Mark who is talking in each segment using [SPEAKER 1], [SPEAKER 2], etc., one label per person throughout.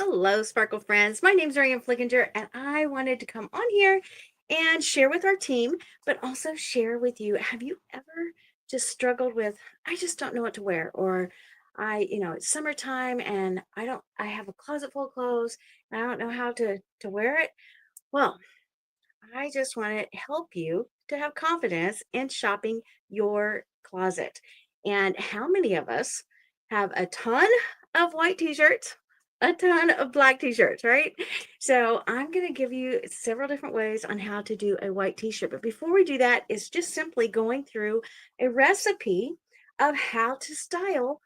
[SPEAKER 1] Hello, Sparkle friends. My name's Ariane Flickinger, and I wanted to come on here and share with our team, but also share with you. Have you ever just struggled with, I just don't know what to wear, or it's summertime and I have a closet full of clothes and I don't know how to wear it? Well, I just want to help you to have confidence in shopping your closet. And how many of us have a ton of white t-shirts, a ton of black t-shirts, right? So I'm going to give you several different ways on how to do a white t-shirt. But before we do that, it's just simply going through a recipe of how to style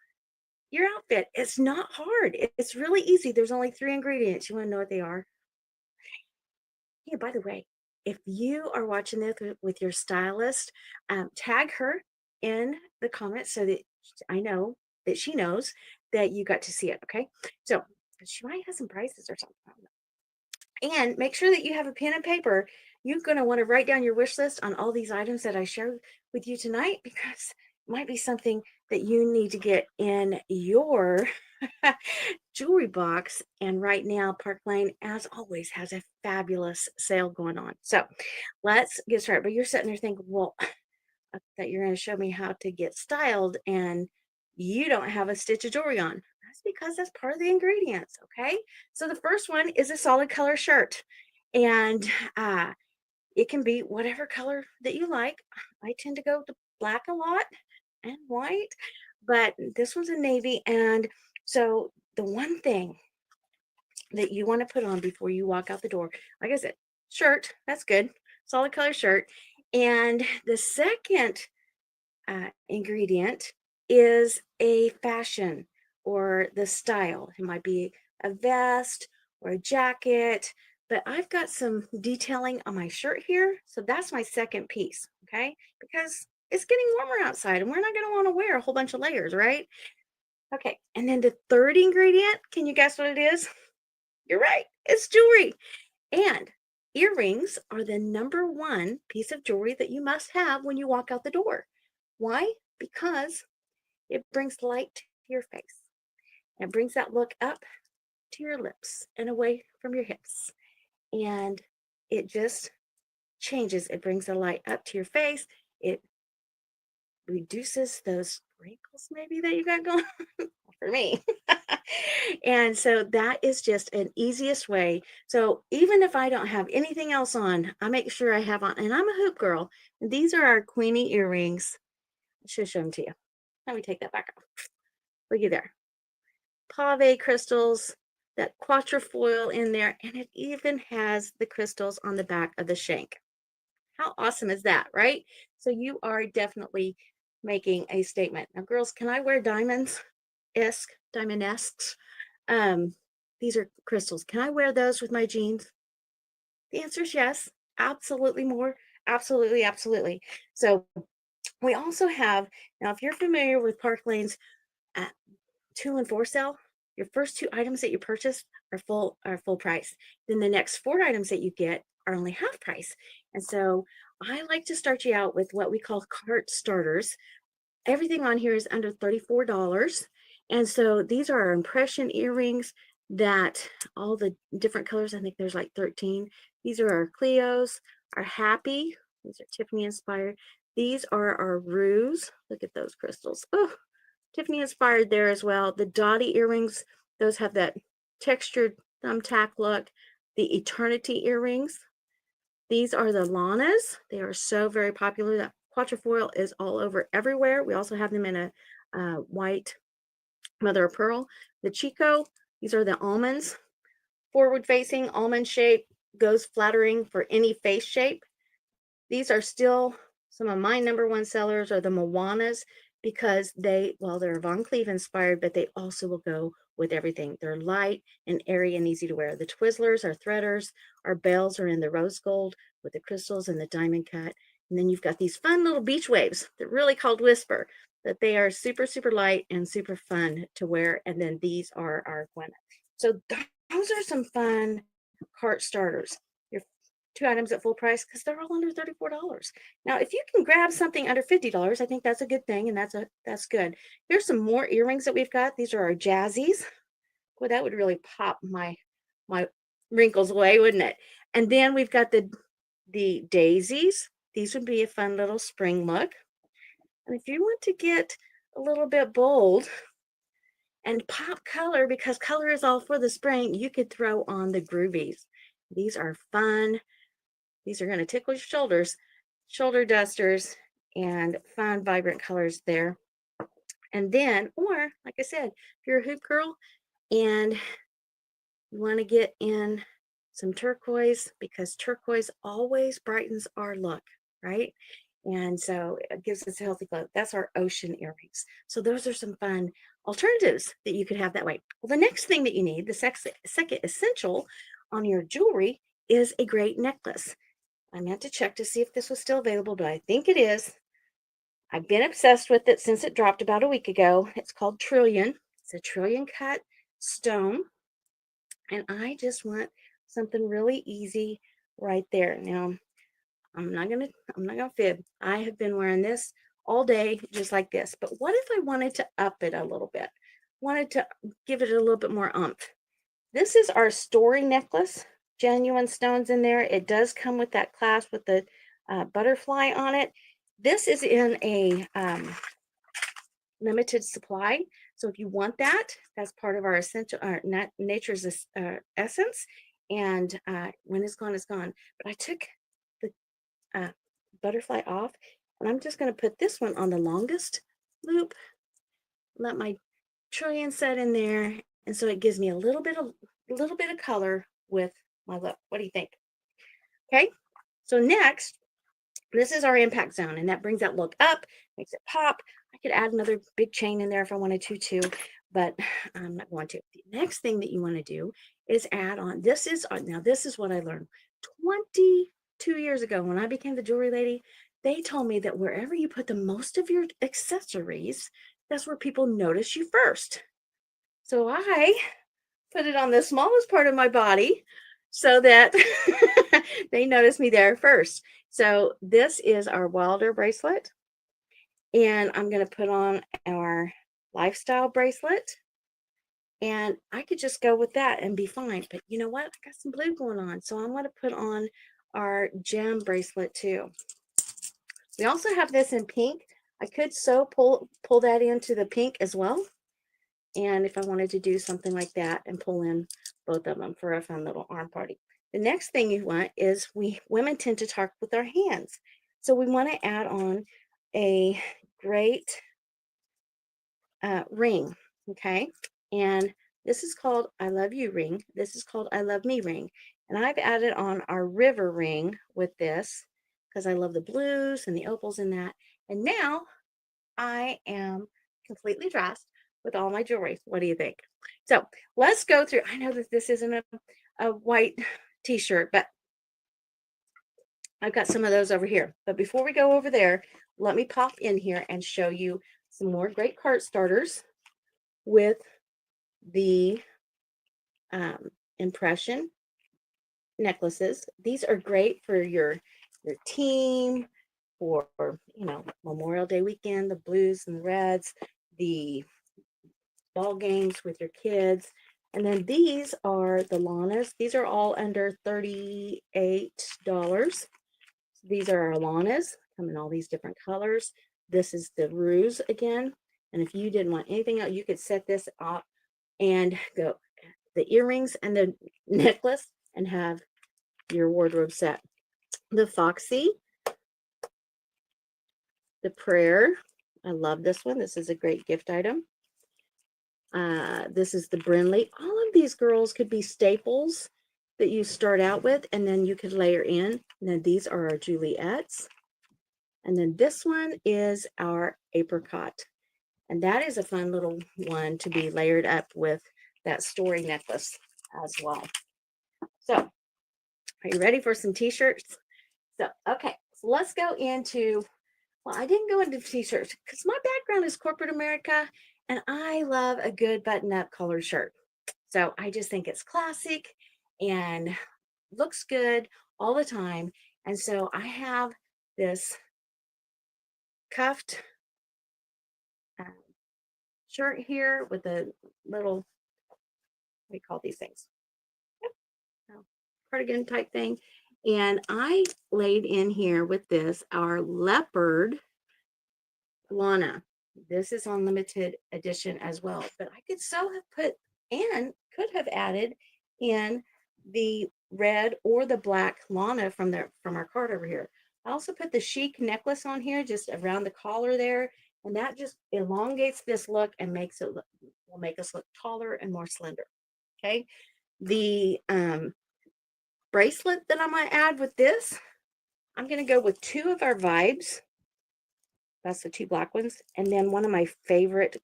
[SPEAKER 1] your outfit. It's not hard. It's really easy. There's only 3 ingredients. You want to know what they are? Hey, by the way, if you are watching this with your stylist, tag her in the comments so that I know that she knows that you got to see it. Okay. So she might have some prices or something. I don't know. And make sure that you have a pen and paper. You're going to want to write down your wish list on all these items that I share with you tonight because it might be something that you need to get in your jewelry box. And right now, Park Lane, as always, has a fabulous sale going on. So let's get started. But you're sitting there thinking, well, I thought you're going to show me how to get styled, and you don't have a stitch of jewelry on. That's because that's part of the ingredients. Okay. So the first one is a solid color shirt. And it can be whatever color that you like. I tend to go to black a lot and white, but this one's a navy. And so the one thing that you want to put on before you walk out the door, like I said, shirt, that's good, solid color shirt. And the second ingredient is a fashion or the style. It might be a vest or a jacket, but I've got some detailing on my shirt here. So that's my second piece, okay? Because it's getting warmer outside and we're not going to want to wear a whole bunch of layers, right? Okay. And then the third ingredient, can you guess what it is? You're right, it's jewelry. And earrings are the number one piece of jewelry that you must have when you walk out the door. Why? Because it brings light to your face. It brings that look up to your lips and away from your hips. And it just changes. It brings the light up to your face. It reduces those wrinkles maybe that you got going for me. And so that is just an easiest way. So even if I don't have anything else on, I make sure I have on, and I'm a hoop girl. And these are our Queenie earrings. I should show them to you. Let me take that back off. Looky there. Pave crystals, that quatrefoil in there, and it even has the crystals on the back of the shank. How awesome is that, right? So you are definitely making a statement. Now, girls, can I wear diamonds? Diamond-esques? Um, these are crystals. Can I wear those with my jeans? The answer is yes. Absolutely more. Absolutely, absolutely. So we also have, now if you're familiar with Park Lane's 2 and 4 sale, your first 2 items that you purchase are full price. Then the next 4 items that you get are only half price. And so I like to start you out with what we call cart starters. Everything on here is under $34. And so these are our impression earrings that all the different colors, I think there's like 13. These are our Cleos, our Happy. These are Tiffany inspired. These are our Ruse. Look at those crystals. Oh, Tiffany inspired there as well. The Dottie earrings, those have that textured thumbtack look. The Eternity earrings, these are the Lanas. They are so very popular. That quatrefoil is all over everywhere. We also have them in a white mother of pearl. The Chico, these are the almonds. Forward facing, almond shape, goes flattering for any face shape. These are still some of my number one sellers are the Moanas because they're Von Cleave inspired, but they also will go with everything. They're light and airy and easy to wear. The Twizzlers, our threaders, our bells are in the rose gold with the crystals and the diamond cut. And then you've got these fun little beach waves that really called Whisper, that they are super, super light and super fun to wear. And then these are our Gwen. So those are some fun cart starters. Your 2 items at full price because they're all under $34. Now, if you can grab something under $50, I think that's a good thing, and that's good. Here's some more earrings that we've got. These are our Jazzies. Boy, that would really pop my wrinkles away, wouldn't it? And then we've got the daisies. These would be a fun little spring look. And if you want to get a little bit bold and pop color, because color is all for the spring, you could throw on the groovies. These are fun. These are going to tickle your shoulders, shoulder dusters, and fun, vibrant colors there. And then, or like I said, if you're a hoop girl and you want to get in some turquoise, because turquoise always brightens our look, right? And so it gives us a healthy glow. That's our ocean earrings. So those are some fun alternatives that you could have that way. Well, the next thing that you need, the second essential on your jewelry, is a great necklace. I meant to check to see if this was still available, but I think it is. I've been obsessed with it since it dropped about a week ago. It's called Trillion. It's a trillion cut stone, and I just want something really easy right there. Now, I'm not gonna fib. I have been wearing this all day just like this. But what if I wanted to up it a little bit? Wanted to give it a little bit more umph. This is our story necklace. Genuine stones in there. It does come with that clasp with the butterfly on it. This is in a limited supply. So if you want that, that's part of our essential, nature's essence. And when it's gone, it's gone. But I took the uh, butterfly off, and I'm just going to put this one on the longest loop. Let my trillion set in there, and so it gives me a little bit of color with my look. What do you think? Okay. So next, this is our impact zone, and that brings that look up, makes it pop. I could add another big chain in there if I wanted to too, but I'm not going to. The next thing that you want to do is add on. This is what I learned 22 years ago when I became the jewelry lady. They told me that wherever you put the most of your accessories, that's where people notice you first. So I put it on the smallest part of my body so that they notice me there first. So this is our Wilder bracelet, and I'm going to put on our lifestyle bracelet, and I could just go with that and be fine. But you know what? I got some blue going on, so I'm going to put on our gem bracelet too. We also have this in pink. I could pull that into the pink as well. And if I wanted to do something like that and pull in both of them for a fun little arm party. The next thing you want is women tend to talk with our hands. So we want to add on a great ring, okay? And this is called I Love You ring. This is called I Love Me ring. And I've added on our river ring with this because I love the blues and the opals in that. And now I am completely dressed with all my jewelry. What do you think? So let's go through. I know that this isn't a white t-shirt, but I've got some of those over here. But before we go over there, let me pop in here and show you some more great cart starters with the impression necklaces. These are great for your team, for Memorial Day weekend, the blues and the reds, the ball games with your kids. And then these are the Lanas. These are all under $38. These are our Lanas, come in all these different colors. This is the Ruse again. And if you didn't want anything else, you could set this up and go the earrings and the necklace and have your wardrobe set. The Foxy, the Prayer. I love this one. This is a great gift item. This is the Brinley. All of these girls could be staples that you start out with, and then you could layer in. And then these are our Juliettes. And then this one is our Apricot. And that is a fun little one to be layered up with that story necklace as well. So, are you ready for some t-shirts? So, okay, so let's go into, well, I didn't go into t-shirts because my background is corporate America, and I love a good button-up colored shirt. So I just think it's classic and looks good all the time. And so I have this cuffed uh, shirt here with a little we call these things. Yep. So, cardigan type thing. And I laid in here with this our leopard Lana. This is on limited edition as well, but I could so have put and could have added in the red or the black Lana from our card over here. I also put the chic necklace on here just around the collar there, and that just elongates this look and will make us look taller and more slender. Okay, the bracelet that I'm going to add with this, I'm going to go with two of our vibes. That's the two black ones. And then one of my favorite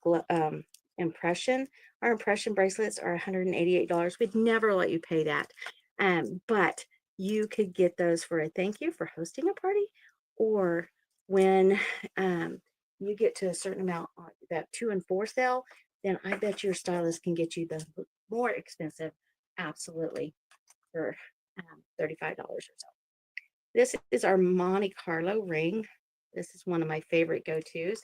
[SPEAKER 1] impression. Our impression bracelets are $188. We'd never let you pay that. But you could get those for a thank you for hosting a party, or when you get to a certain amount on that 2 and 4 sale, then I bet your stylist can get you the more expensive, absolutely, for $35 or so. This is our Monte Carlo ring. This is one of my favorite go-tos.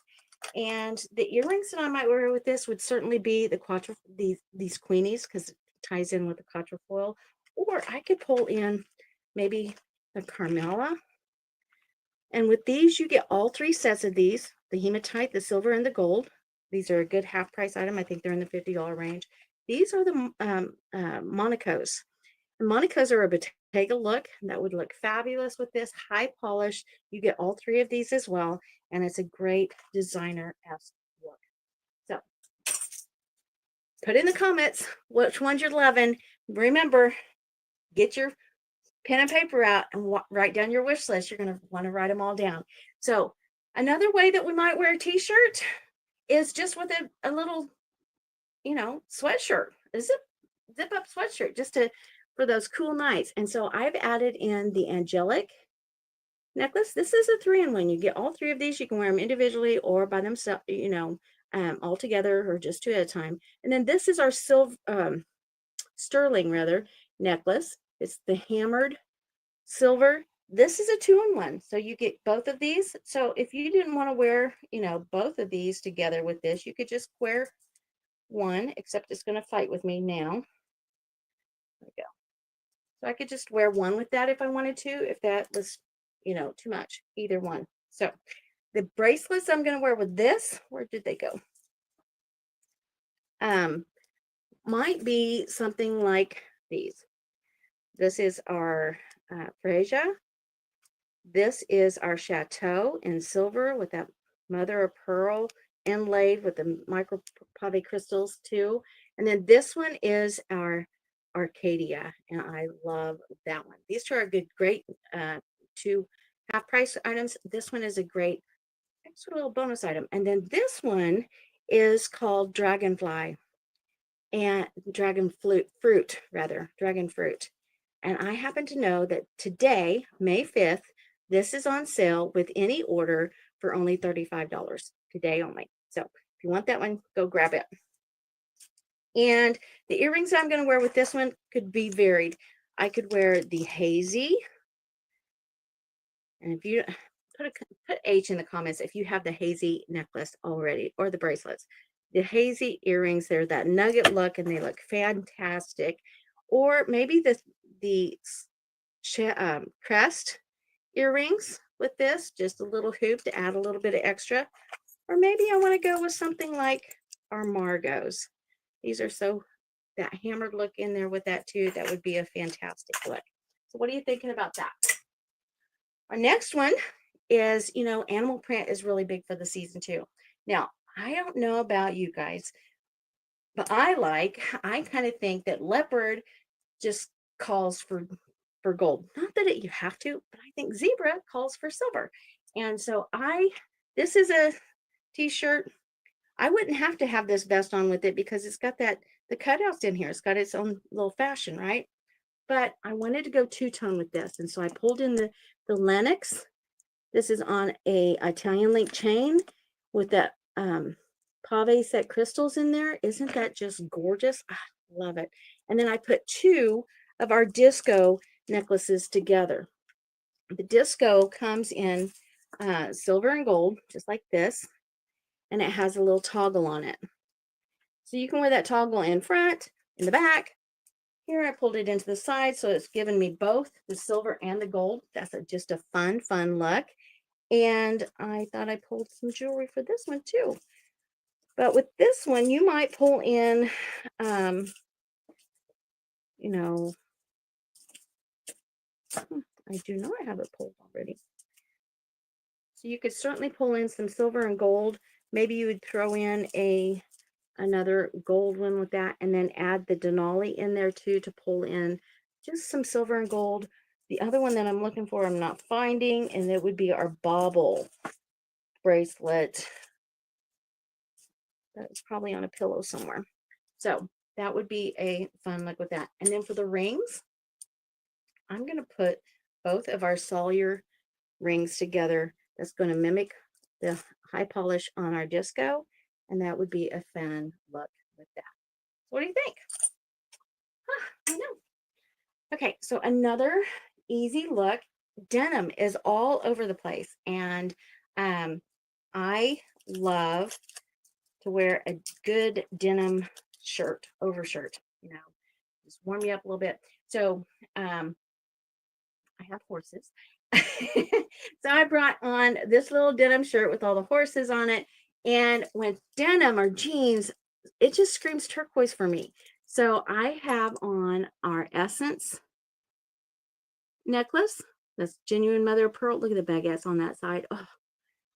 [SPEAKER 1] And the earrings that I might wear with this would certainly be these queenies, because it ties in with the quatrefoil. Or I could pull in maybe the Carmela. And with these, you get all 3 sets of these, the hematite, the silver, and the gold. These are a good half price item. I think they're in the $50 range. These are the Monicos. The Monicos are a Bottega look. That would look fabulous with this high polish. You get all 3 of these as well, and it's a great designer-esque look. So put in the comments which ones you're loving. Remember, get your pen and paper out and write down your wish list. You're going to want to write them all down. So another way that we might wear a t-shirt is just with a little, sweatshirt, a zip up sweatshirt, just for those cool nights. And so I've added in the angelic necklace. This is a 3-in-1. You get all 3 of these. You can wear them individually or by themselves, all together, or just 2 at a time. And then this is our sterling necklace. It's the hammered silver. This is a 2-in-1. So you get both of these. So if you didn't want to wear, both of these together with this, you could just wear one, except it's going to fight with me now. There we go. So I could just wear one with that if I wanted to, if that was, too much, either one. So the bracelets I'm going to wear with this, where did they go? Might be something like these. This is our Freja. This is our Chateau in silver with that mother of pearl inlaid with the micro pave crystals too. And then this one is our Arcadia, and I love that one. These two are great 2 half price items. This one is a great extra little bonus item. And then this one is called Dragonfly and Dragon Fruit. And I happen to know that today, May 5th, this is on sale with any order for only $35 today only. So if you want that one, go grab it. And the earrings I'm going to wear with this one could be varied. I could wear the hazy. And if you put H in the comments if you have the hazy necklace already, or the bracelets. The hazy earrings, they're that nugget look and they look fantastic. Or maybe the crest earrings with this, just a little hoop to add a little bit of extra. Or maybe I want to go with something like our Margot's. These are that hammered look in there with that too. That would be a fantastic look. So what are you thinking about that? Our next one is, animal print is really big for the season too. Now, I don't know about you guys, but I kind of think that leopard just calls for gold. Not that you have to, but I think zebra calls for silver. And so this is a t-shirt. I wouldn't have to have this vest on with it because it's got the cutouts in here. It's got its own little fashion, right? But I wanted to go 2-tone with this. And so I pulled in the Lennox. This is on a Italian link chain with that pave set crystals in there. Isn't that just gorgeous? I love it. And then I put 2 of our disco necklaces together. The disco comes in silver and gold, just like this. And it has a little toggle on it. So you can wear that toggle in front in the back. Here I pulled it into the side, so it's given me both the silver and the gold. That's just a fun look. And I thought I pulled some jewelry for this one too. But with this one, you might pull in, um, you know, I do not have it pulled already. So you could certainly pull in some silver and gold. Maybe you would throw in another gold one with that, and then add the Denali in there too to pull in just some silver and gold. The other one that I'm looking for, I'm not finding, and it would be our bauble bracelet. That's probably on a pillow somewhere. So that would be a fun look with that. And then for the rings, I'm going to put both of our Sawyer rings together. That's going to mimic the high polish on our disco. And that would be a fun look with that. What do you think? I know. Okay, so another easy look. Denim is all over the place. And I love to wear a good denim shirt, overshirt, just warm you up a little bit. So I have horses. So I brought on this little denim shirt with all the horses on it. And with denim or jeans, it just screams turquoise for me. So I have on our Essence necklace. That's genuine mother of pearl. Look at the baguettes on that side. Oh,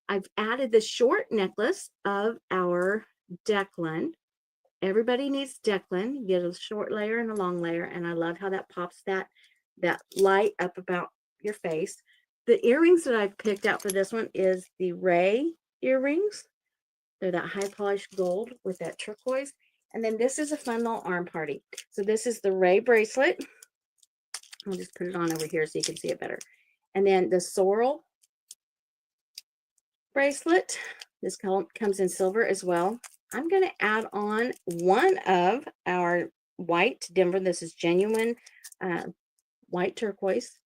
[SPEAKER 1] I've added the short necklace of our Declan. Everybody needs Declan. You get a short layer and a long layer, and I love how that pops that light up about your face. The earrings that I've picked out for this one is the Ray earrings. They're that high polished gold with that turquoise. And then this is a fun little arm party. So this is the Ray bracelet. I'll just put it on over here so you can see it better. And then the Sorrel bracelet. This comes in silver as well. I'm going to add on one of our white Denver. This is genuine white turquoise.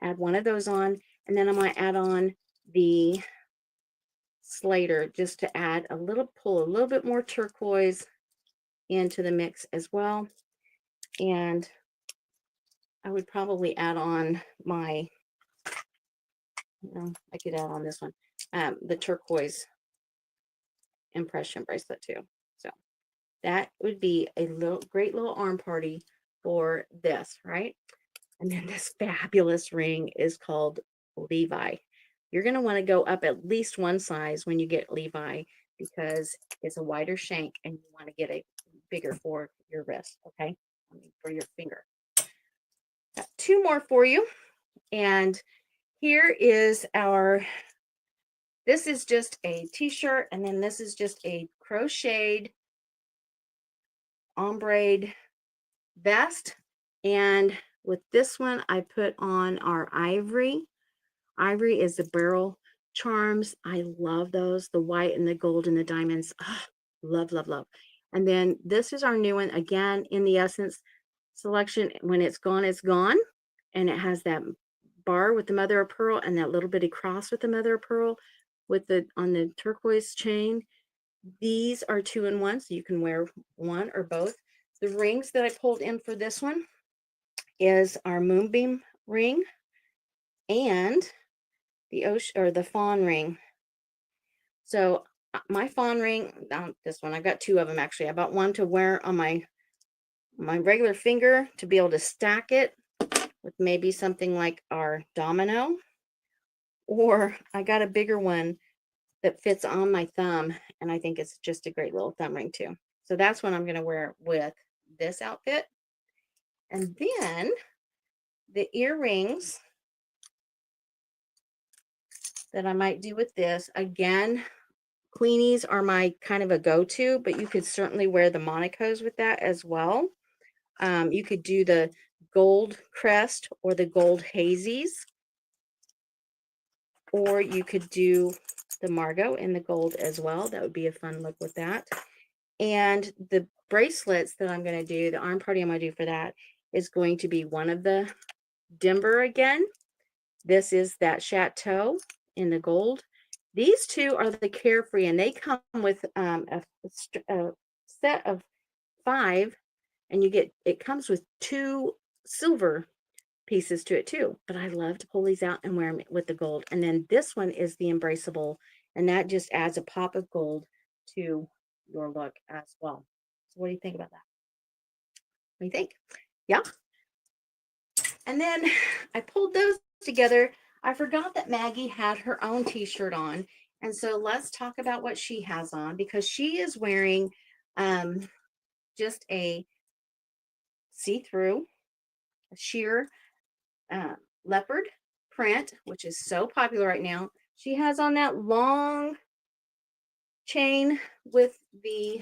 [SPEAKER 1] Add one of those on. And then I'm going to add on the Slater just to add pull a little bit more turquoise into the mix as well. And I would probably add on my, I could add on this one, the turquoise impression bracelet too. So that would be a great little arm party for this, right? And then this fabulous ring is called Levi. You're going to want to go up at least one size when you get Levi because it's a wider shank and you want to get a bigger for your wrist, okay? For your finger. Got two more for you. And here is this is just a t-shirt, and then this is just a crocheted ombre vest. And with this one, I put on our ivory. Ivory is the barrel charms. I love those, the white and the gold and the diamonds. Oh, love, love, love. And then this is our new one, again, in the Essence selection. When it's gone, it's gone. And it has that bar with the mother of pearl and that little bitty cross with the mother of pearl on the turquoise chain. These are 2-in-1, so you can wear one or both. The rings that I pulled in for this one is our moonbeam ring and the ocean or the fawn ring. So my fawn ring, this one, I've got two of them actually. I bought one to wear on my regular finger to be able to stack it with maybe something like our domino, or I got a bigger one that fits on my thumb, and I think it's just a great little thumb ring too. So that's what I'm going to wear with this outfit. And then the earrings that I might do with this, again, Queenies are my kind of a go-to, but you could certainly wear the Monacos with that as well. You could do the gold crest or the gold hazies, or you could do the Margot in the gold as well. That would be a fun look with that. And the bracelets that I'm going to do, the arm party I'm going to do for that is going to be one of the Denver again. This is that Chateau in the gold. These two are the Carefree, and they come with a set of 5 and you get, it comes with 2 silver pieces to it too. But I love to pull these out and wear them with the gold. And then this one is the embraceable, and that just adds a pop of gold to your look as well. So what do you think about that? What do you think? Yeah. And then I pulled those together. I forgot that Maggie had her own t-shirt on. And so let's talk about what she has on, because she is wearing just a see-through sheer leopard print, which is so popular right now. She has on that long chain with the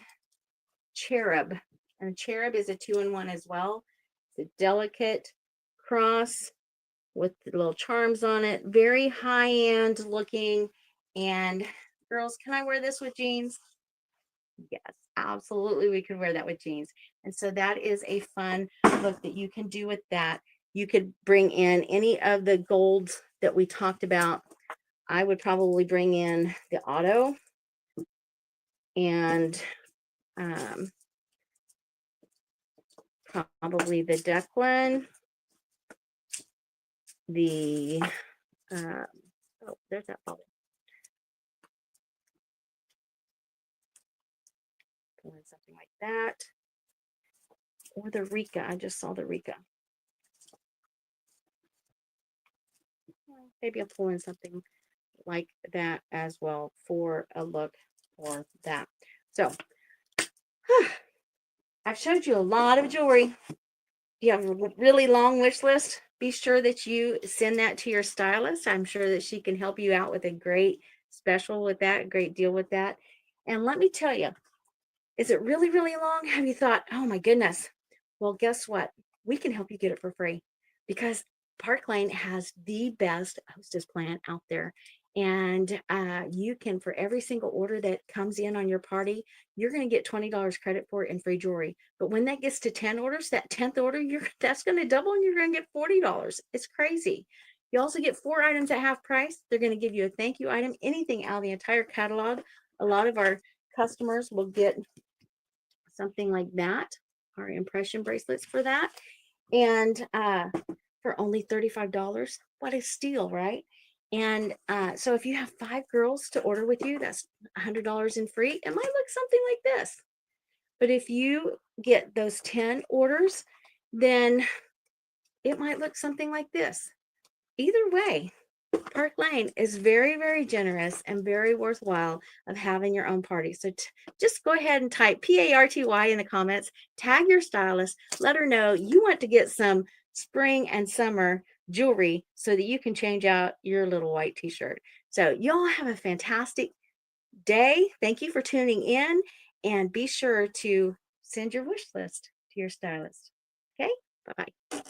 [SPEAKER 1] cherub, and cherub is a 2-in-1 as well. It's a delicate cross with the little charms on it, very high-end looking. And girls, can I wear this with jeans? Yes, absolutely, we could wear that with jeans. And so that is a fun look that you can do with that. You could bring in any of the golds that we talked about. I would probably bring in the auto and probably the Declan, the oh, there's that bubble. Something like that, or the Rika. I just saw the Rika. Maybe I'll pull in something like that as well for a look for that. So I've showed you a lot of jewelry. You have a really long wish list. Be sure that you send that to your stylist. I'm sure that she can help you out with a great special with that, a great deal with that. And let me tell you, is it really, really long? Have you thought, oh my goodness? Well, guess what? We can help you get it for free, because Park Lane has the best hostess plan out there. And you can, for every single order that comes in on your party, you're going to get $20 credit for it in free jewelry. But when that gets to 10 orders, that 10th order, that's going to double, and you're going to get $40. It's crazy. You also get 4 items at half price. They're going to give you a thank you item, anything out of the entire catalog. A lot of our customers will get something like that, our impression bracelets for that. And for only $35. What a steal, right? And so if you have 5 girls to order with you, that's $100 in free. It might look something like this. But if you get those 10 orders, then it might look something like this. Either way, Park Lane is very, very generous and very worthwhile of having your own party. So just go ahead and type PARTY in the comments, tag your stylist, let her know you want to get some spring and summer jewelry so that you can change out your little white t-shirt. So y'all have a fantastic day. Thank you for tuning in, and be sure to send your wish list to your stylist. Okay, bye-bye.